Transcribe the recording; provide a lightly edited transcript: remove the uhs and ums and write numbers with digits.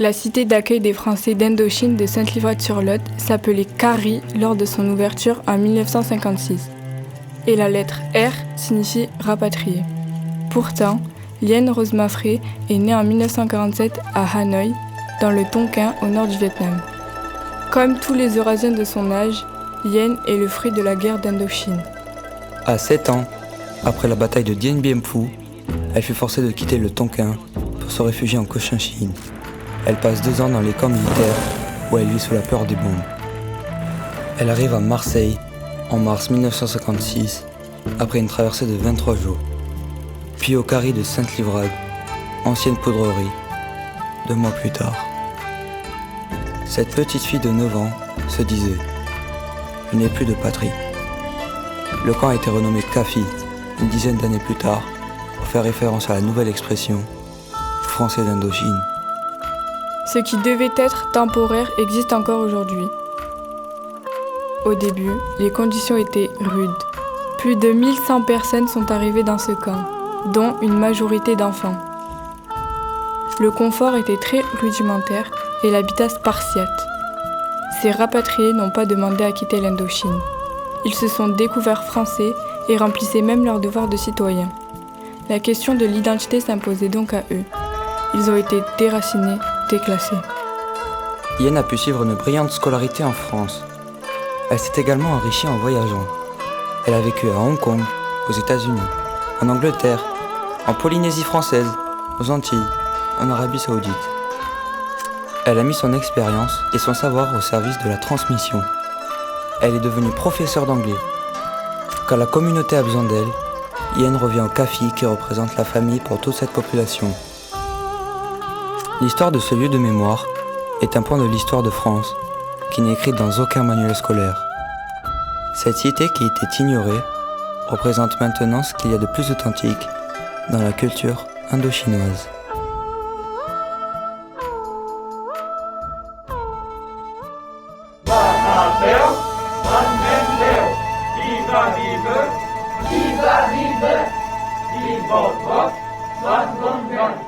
La cité d'accueil des Français d'Indochine de Sainte-Livrade-sur-Lot s'appelait Kari lors de son ouverture en 1956. Et la lettre R signifie rapatrié. Pourtant, Lien Rose Mafré est née en 1947 à Hanoï, dans le Tonkin au nord du Vietnam. Comme tous les Eurasiens de son âge, Lien est le fruit de la guerre d'Indochine. À 7 ans, après la bataille de Dien Bien Phu, elle fut forcée de quitter le Tonkin pour se réfugier en Cochinchine. Elle passe 2 ans dans les camps militaires où elle vit sous la peur des bombes. Elle arrive à Marseille en mars 1956 après une traversée de 23 jours. Puis au Kari de Sainte-Livrade, ancienne poudrerie, 2 mois plus tard. Cette petite fille de 9 ans se disait « Je n'ai plus de patrie ». Le camp a été renommé Kafi une dizaine d'années plus tard pour faire référence à la nouvelle expression « Français d'Indochine ». Ce qui devait être temporaire existe encore aujourd'hui. Au début, les conditions étaient rudes. Plus de 1100 personnes sont arrivées dans ce camp, dont une majorité d'enfants. Le confort était très rudimentaire et l'habitat spartiate. Ces rapatriés n'ont pas demandé à quitter l'Indochine. Ils se sont découverts français et remplissaient même leurs devoirs de citoyens. La question de l'identité s'imposait donc à eux. Ils ont été déracinés, déclassés. Yen a pu suivre une brillante scolarité en France. Elle s'est également enrichie en voyageant. Elle a vécu à Hong Kong, aux États-Unis, en Angleterre, en Polynésie française, aux Antilles, en Arabie Saoudite. Elle a mis son expérience et son savoir au service de la transmission. Elle est devenue professeure d'anglais. Quand la communauté a besoin d'elle, Yen revient au Kafi qui représente la famille pour toute cette population. L'histoire de ce lieu de mémoire est un point de l'histoire de France qui n'est écrite dans aucun manuel scolaire. Cette cité qui était ignorée représente maintenant ce qu'il y a de plus authentique dans la culture indo-chinoise. Viva, viva, viva, viva, viva, viva,